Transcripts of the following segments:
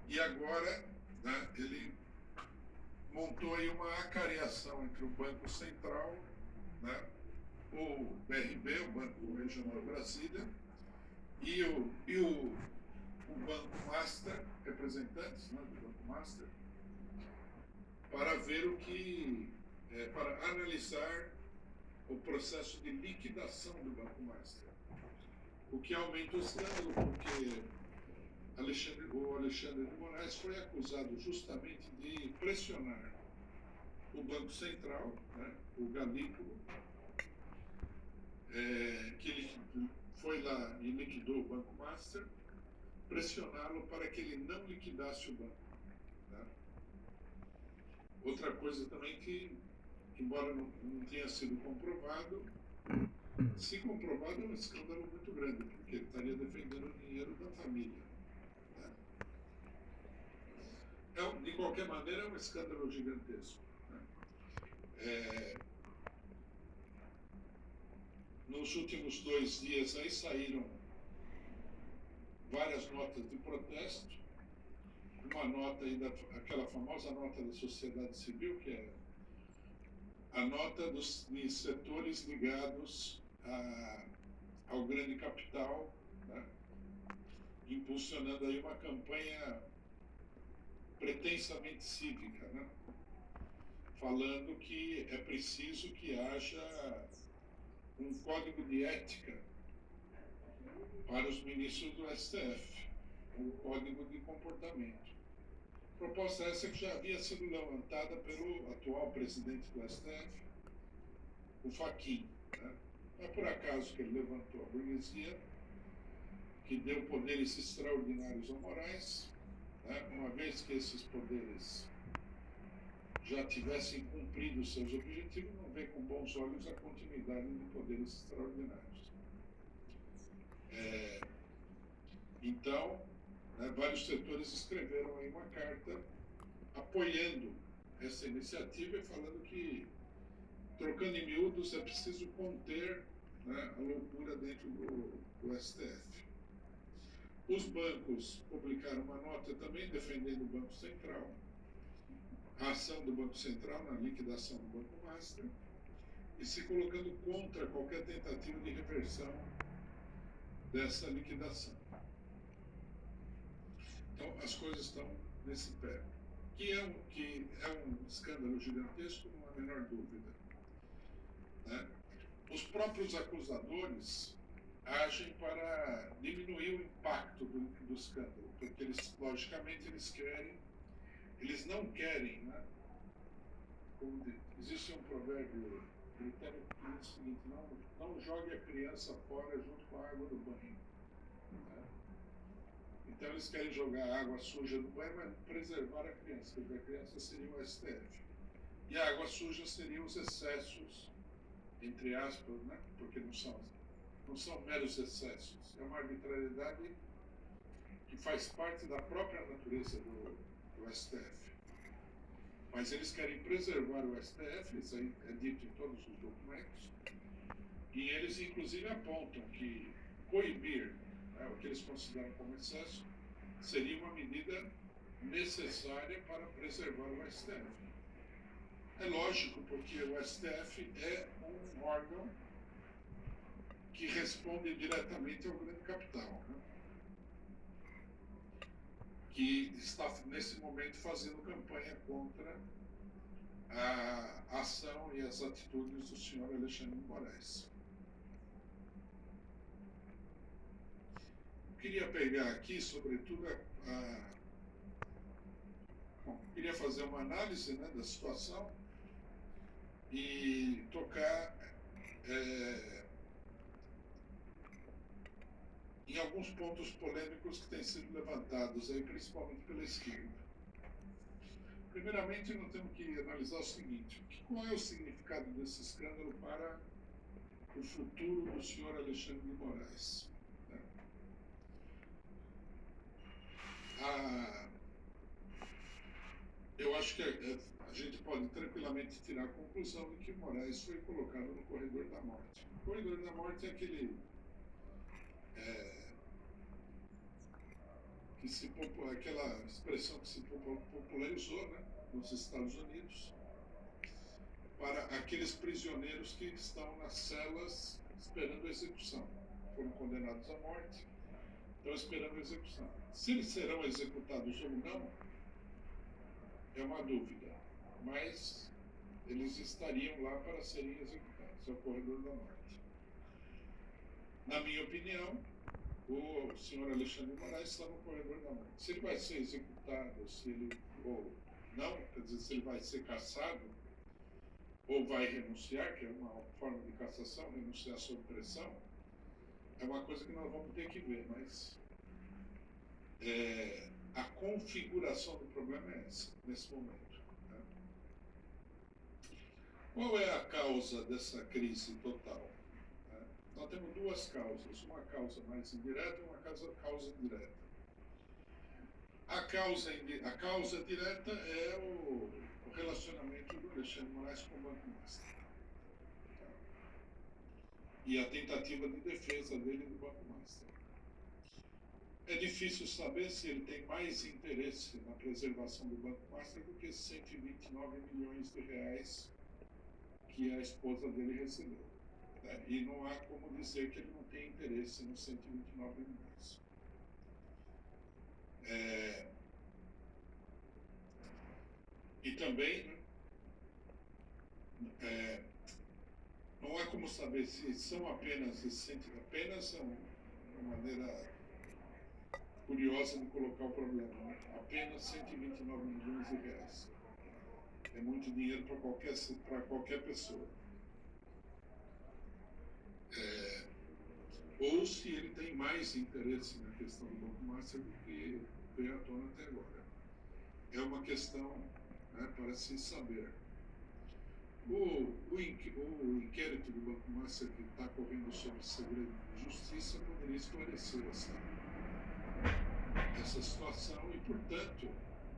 E agora, né, ele montou aí uma acareação entre o Banco Central, né, o BRB, o Banco Regional de Brasília, e o Banco Master, representantes, né, do Banco Master, para ver para analisar o processo de liquidação do Banco Master. O que aumenta o escândalo, porque o Alexandre de Moraes foi acusado justamente de pressionar o Banco Central, né, o Galípolo, que ele foi lá e liquidou o Banco Master, pressioná-lo para que ele não liquidasse o banco. Né? Outra coisa também que, embora não tenha sido comprovado, se comprovado é um escândalo muito grande, porque ele estaria defendendo o dinheiro da família. Né? De qualquer maneira, é um escândalo gigantesco. Né? Nos últimos 2 dias aí saíram várias notas de protesto, uma nota ainda, aquela famosa nota da sociedade civil, que é a nota de setores ligados ao grande capital, né, impulsionando aí uma campanha pretensamente cívica, né, falando que é preciso que haja um código de ética para os ministros do STF, um código de comportamento. Proposta essa que já havia sido levantada pelo atual presidente do STF, o Fachin. Né? Não é por acaso que ele levantou a burguesia, que deu poderes extraordinários ao Moraes, né? Uma vez que esses poderes já tivessem cumprido seus objetivos, não vê com bons olhos a continuidade de poderes extraordinários. Então, né, vários setores escreveram aí uma carta apoiando essa iniciativa e falando que, trocando em miúdos, é preciso conter, né, a loucura dentro do STF. Os bancos publicaram uma nota também defendendo o Banco Central, a ação do Banco Central na liquidação do Banco Master, e se colocando contra qualquer tentativa de reversão dessa liquidação. Então, as coisas estão nesse pé, que é um escândalo gigantesco, não há a menor dúvida. Né? Os próprios acusadores agem para diminuir o impacto do escândalo, porque logicamente, eles não querem, né? Existe um provérbio britânico que diz o seguinte: não jogue a criança fora junto com a água do banho. Né? Então eles querem jogar a água suja do banho, mas preservar a criança, porque a criança seria o STF. E a água suja seriam os excessos, entre aspas, né? Porque não são meros excessos, é uma arbitrariedade que faz parte da própria natureza do STF. Mas eles querem preservar o STF, isso aí é dito em todos os documentos, e eles inclusive apontam que coibir, né, o que eles consideram como excesso seria uma medida necessária para preservar o STF. É lógico, porque o STF é um órgão que responde diretamente ao grande capital, né? Que está, nesse momento, fazendo campanha contra a ação e as atitudes do senhor Alexandre de Moraes. Eu queria pegar aqui, sobretudo, queria fazer uma análise, né, da situação e tocar em alguns pontos polêmicos que têm sido levantados, aí, principalmente pela esquerda. Primeiramente, nós temos que analisar o seguinte: qual é o significado desse escândalo para o futuro do senhor Alexandre de Moraes? Né? Eu acho que a gente pode tranquilamente tirar a conclusão de que Moraes foi colocado no corredor da morte. O corredor da morte é aquele aquela expressão que se popularizou, né, nos Estados Unidos, para aqueles prisioneiros que estão nas celas esperando a execução. Foram condenados à morte, estão esperando a execução. Se eles serão executados ou não, é uma dúvida, mas eles estariam lá para serem executados, é o corredor da morte. Na minha opinião, o senhor Alexandre de Moraes está no corredor da morte. Se ele vai ser executado, se ele ou não, quer dizer, se ele vai ser cassado ou vai renunciar, que é uma forma de cassação, renunciar sob pressão, é uma coisa que nós vamos ter que ver, mas a configuração do problema é essa, nesse momento. Né? Qual é a causa dessa crise total? Nós temos duas causas, uma causa mais indireta e uma causa indireta. A causa direta é o relacionamento do Alexandre de Moraes com o Banco Master. E a tentativa de defesa dele do Banco Master. É difícil saber se ele tem mais interesse na preservação do Banco Master do que 129 milhões de reais que a esposa dele recebeu. Né? E não há como dizer que ele não tem interesse nos 129 milhões. E também não há como saber se são apenas uma maneira curiosa de colocar o problema, né? Apenas 129 milhões de reais. É muito dinheiro para qualquer pessoa. Ou se ele tem mais interesse na questão do Banco Master do que veio à tona até agora. É uma questão, né, para se saber. O inquérito do Banco Master que está correndo sobre segredo de justiça poderia esclarecer essa situação e, portanto,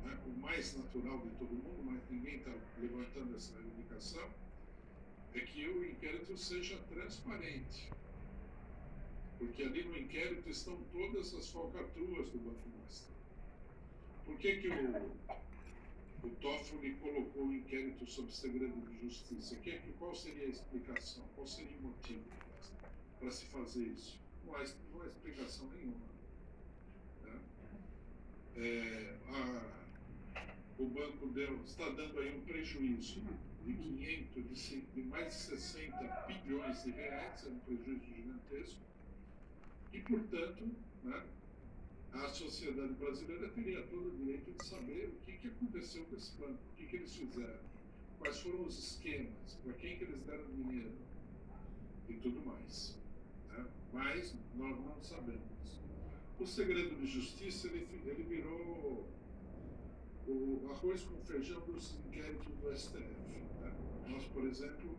né, o mais natural de todo mundo, mas ninguém está levantando essa reivindicação, é que o inquérito seja transparente. Porque ali no inquérito estão todas as falcatruas do Banco Master. Por que o Toffoli colocou o inquérito sobre segredo de justiça? Qual seria a explicação? Qual seria o motivo para se fazer isso? Não há explicação nenhuma. Né? O banco está dando aí um prejuízo de mais de 60 bilhões de reais, é um prejuízo gigantesco, e, portanto, né, a sociedade brasileira teria todo o direito de saber o que aconteceu com esse banco, o que eles fizeram, quais foram os esquemas, para quem que eles deram dinheiro e tudo mais. Né? Mas nós não sabemos. O segredo de justiça ele virou o arroz com feijão dos inquéritos do STF. Né? Nós, por exemplo,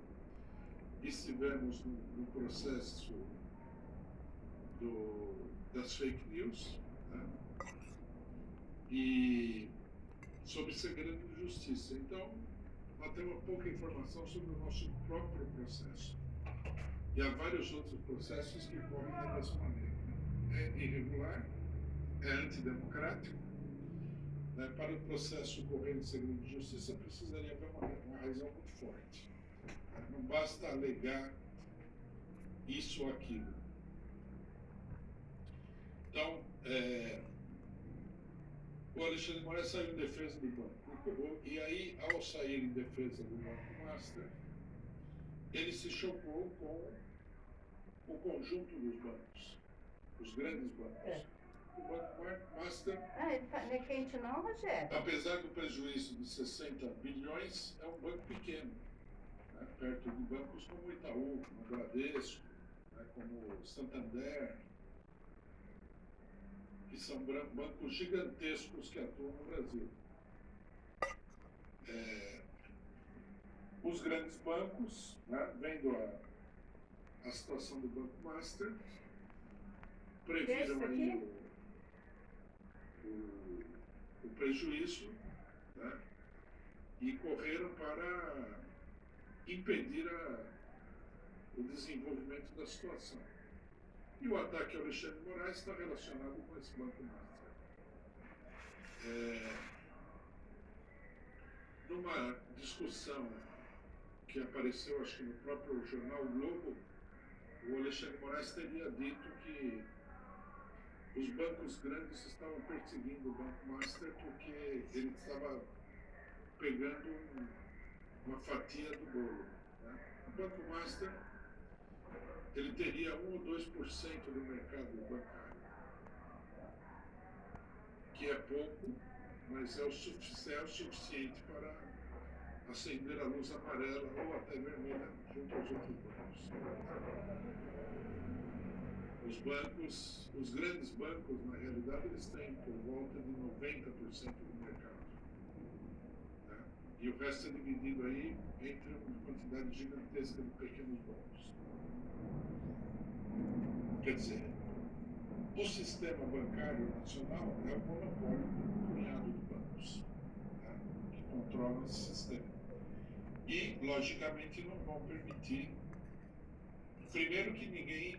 estivemos no processo das fake news, né? E sobre segredo de justiça. Então, nós temos pouca informação sobre o nosso próprio processo. E há vários outros processos que correm da mesma maneira. É irregular, é antidemocrático. Né? Para o processo correr em segredo de justiça, precisaria haver uma razão muito forte. Não basta alegar isso ou aquilo. Então, o Alexandre de Moraes saiu em defesa do banco. E aí, ao sair em defesa do Banco Master, ele se chocou com o conjunto dos bancos, os grandes bancos. O Banco Master, não é quente não, Rogério? apesar do prejuízo de 60 bilhões, é um banco pequeno, né, perto de bancos como o Itaú, como o Bradesco, né, como o Santander, que são bancos gigantescos que atuam no Brasil. Os grandes bancos, né, vendo a situação do Banco Master, previram aí o prejuízo, né, e correram para impedir o desenvolvimento da situação. E o ataque ao Alexandre de Moraes está relacionado com esse Banco Master. numa discussão que apareceu, acho que no próprio jornal o Globo, o Alexandre de Moraes teria dito que os bancos grandes estavam perseguindo o Banco Master porque ele estava pegando uma fatia do bolo, né? O Banco Master ele teria 1 ou 2% do mercado bancário, que é pouco, mas é o suficiente para acender a luz amarela ou até vermelha junto aos outros bancos. Os bancos, os grandes bancos, na realidade, eles têm por volta de 90% do mercado, né? E o resto é dividido aí entre uma quantidade gigantesca de pequenos bancos. Quer dizer, o sistema bancário nacional é o monopólio de um punhado de bancos, né, que controlam esse sistema. E, logicamente, não vão permitir, primeiro, que ninguém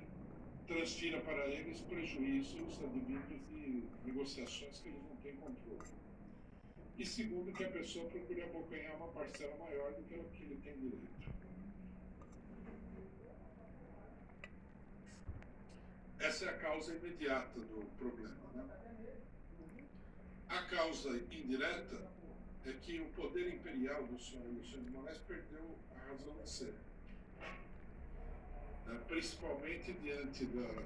transfira para eles prejuízos advindos de negociações que eles não têm controle. E segundo, que a pessoa procure abocanhar uma parcela maior do que o que ele tem direito. Essa é a causa imediata do problema, né? A causa indireta é que o poder imperial do senhor Alexandre de Moraes perdeu a razão de ser, né? Principalmente diante da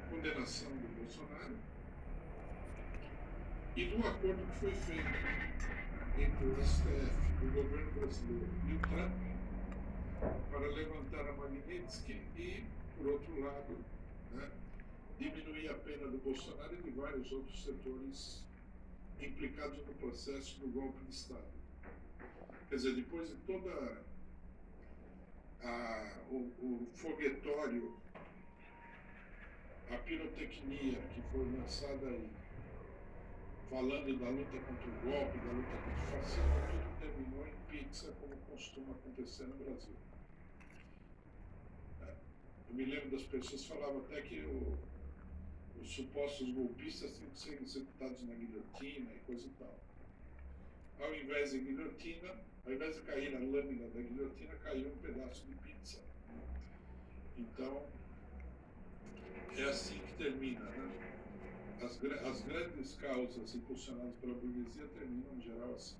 condenação do Bolsonaro e do acordo que foi feito entre o STF, o governo brasileiro e o Trump para levantar a Magnitsky e, por outro lado, né, diminuir a pena do Bolsonaro e de vários outros setores implicados no processo do golpe de Estado. Quer dizer, depois de toda o foguetório, a pirotecnia que foi lançada aí, falando da luta contra o golpe, da luta contra o fascismo, tudo terminou em pizza, como costuma acontecer no Brasil. Eu me lembro das pessoas que falavam até que os supostos golpistas tinham que ser executados na guilhotina e coisa e tal. Ao invés de guilhotina, ao invés de cair na lâmina da guilhotina, caiu um pedaço de pizza. Então, é assim que termina, né? As grandes causas impulsionadas pela burguesia terminam, em geral, assim.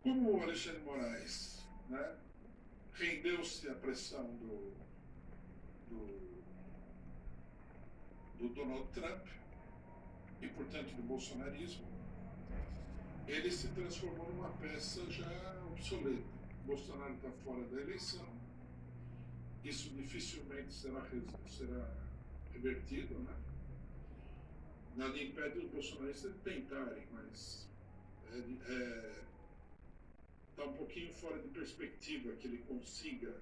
Como o Alexandre de Moraes, né, rendeu-se à pressão do Donald Trump e, portanto, do bolsonarismo, ele se transformou numa peça já obsoleta. Bolsonaro está fora da eleição, isso dificilmente será revertido, né? Nada impede os bolsonaristas de tentarem, mas está um pouquinho fora de perspectiva que ele consiga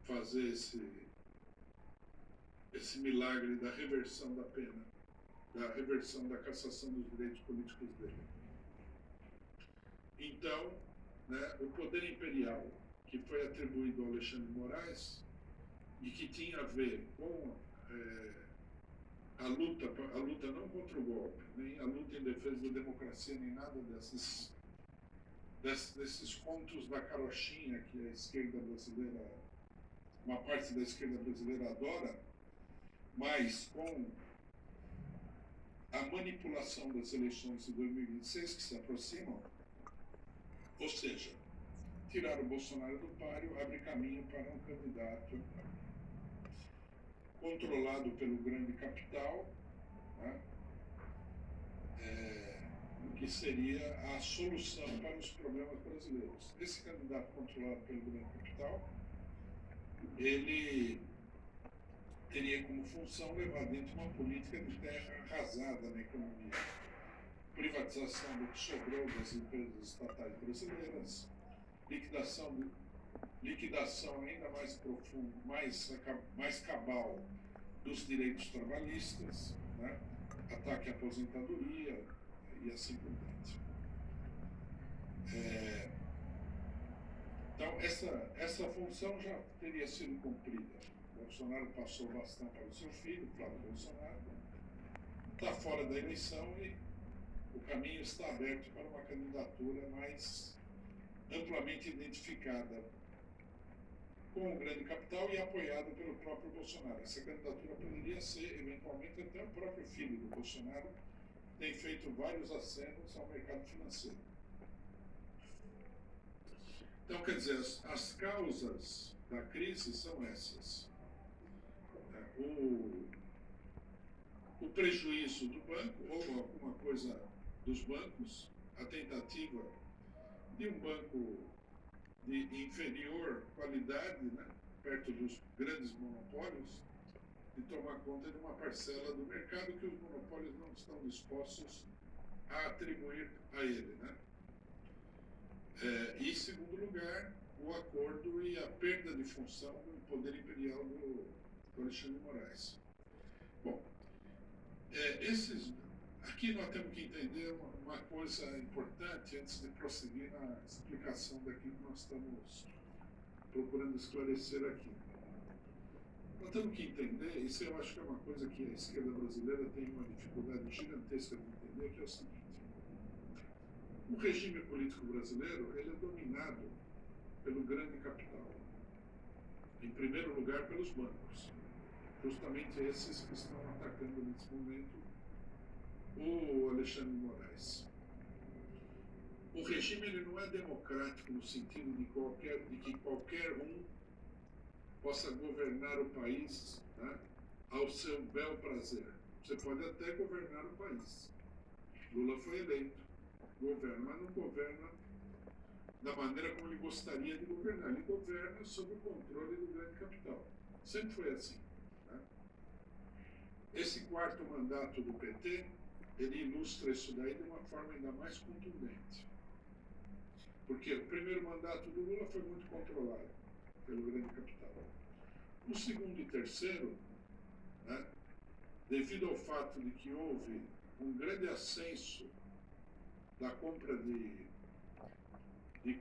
fazer esse milagre da reversão da pena, da reversão da cassação dos direitos políticos dele. Então, né, o poder imperial que foi atribuído ao Alexandre de Moraes e que tinha a ver com a luta não contra o golpe, nem a luta em defesa da democracia, nem nada desses contos da carochinha que a esquerda brasileira, uma parte da esquerda brasileira adora, mas com a manipulação das eleições de 2026 que se aproximam, ou seja, tirar o Bolsonaro do páreo abre caminho para um candidato controlado pelo grande capital, né, que seria a solução para os problemas brasileiros. Esse candidato controlado pelo grande capital, ele teria como função levar dentro uma política de terra arrasada na economia, privatização do que sobrou das empresas estatais brasileiras, liquidação ainda mais profunda, mais cabal dos direitos trabalhistas, né? Ataque à aposentadoria e assim por diante. Então, essa função já teria sido cumprida. Bolsonaro passou o bastão para o seu filho, Flávio Bolsonaro, está fora da eleição e o caminho está aberto para uma candidatura mais amplamente identificada com o grande capital e apoiada pelo próprio Bolsonaro. Essa candidatura poderia ser, eventualmente, até o próprio filho do Bolsonaro, que tem feito vários acenos ao mercado financeiro. Então, quer dizer, as causas da crise são essas. O prejuízo do banco, ou alguma coisa dos bancos, a tentativa de um banco de inferior qualidade, né, perto dos grandes monopólios, de tomar conta de uma parcela do mercado que os monopólios não estão dispostos a atribuir a ele, né? E, em segundo lugar, o acordo e a perda de função do poder imperial do Alexandre de Moraes. Bom, aqui nós temos que entender uma coisa importante antes de prosseguir na explicação daquilo que nós estamos procurando esclarecer aqui. Nós temos que entender, isso eu acho que é uma coisa que a esquerda brasileira tem uma dificuldade gigantesca de entender, que é o seguinte: o regime político brasileiro ele é dominado pelo grande capital, em primeiro lugar pelos bancos, justamente esses que estão atacando nesse momento o Alexandre de Moraes. O regime ele não é democrático no sentido de que qualquer um possa governar o país, né, ao seu bel prazer. Você pode até governar o país. Lula foi eleito, governa, mas não governa da maneira como ele gostaria de governar. Ele governa sob o controle do grande capital. Sempre foi assim. Né? Esse quarto mandato do PT, ele ilustra isso daí de uma forma ainda mais contundente. Porque o primeiro mandato do Lula foi muito controlado pelo grande capital. O segundo e terceiro, né, devido ao fato de que houve um grande ascenso da compra de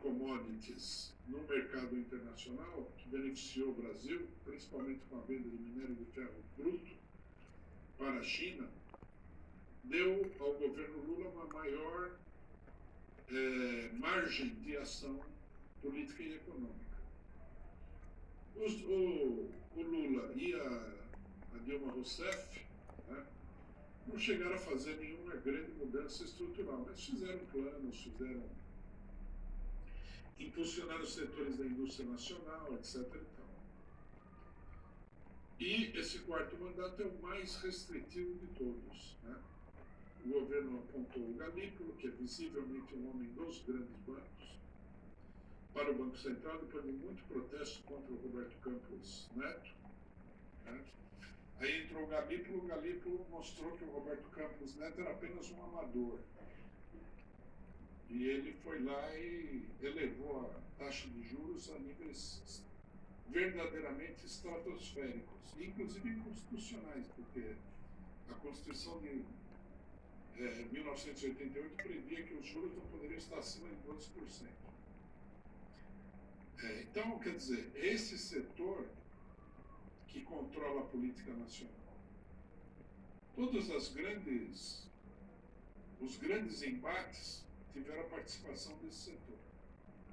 commodities no mercado internacional, que beneficiou o Brasil, principalmente com a venda de minério de ferro bruto para a China, deu ao governo Lula uma maior margem de ação política e econômica. O Lula e a Dilma Rousseff, né, não chegaram a fazer nenhuma grande mudança estrutural, mas fizeram planos, impulsionaram os setores da indústria nacional, etc. E esse quarto mandato é o mais restritivo de todos. Né? O governo apontou o Galípolo, que é visivelmente um homem dos grandes bancos, para o Banco Central, depois de muito protesto contra o Roberto Campos Neto. Né? Aí entrou o Galípolo mostrou que o Roberto Campos Neto era apenas um amador. E ele foi lá e elevou a taxa de juros a níveis verdadeiramente estratosféricos, inclusive inconstitucionais, porque a Constituição de 1988 previa que os juros não poderiam estar acima de 12%. Então, quer dizer, esse setor que controla a política nacional, todos os grandes embates tiveram a participação desse setor,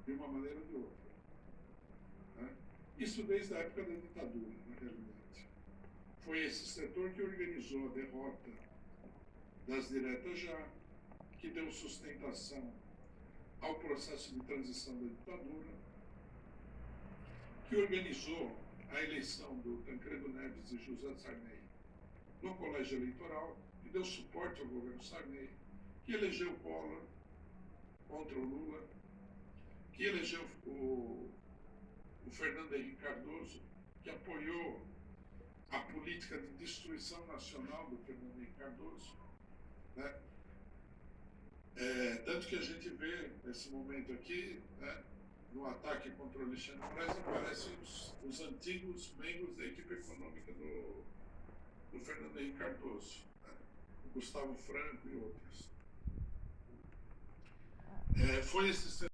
de uma maneira ou de outra. Né? Isso desde a época da ditadura, na realidade. Foi esse setor que organizou a derrota das diretas já, que deu sustentação ao processo de transição da ditadura, que organizou a eleição do Tancredo Neves e José Sarney no colégio eleitoral, que deu suporte ao governo Sarney, que elegeu Collor contra o Lula, que elegeu o Fernando Henrique Cardoso, que apoiou a política de destruição nacional do Fernando Henrique Cardoso. Né? Tanto que a gente vê, nesse momento aqui, né, no ataque contra o Alexandre de Moraes, aparecem os antigos membros da equipe econômica do Fernando Henrique Cardoso, né? Gustavo Franco e outros. Foi esse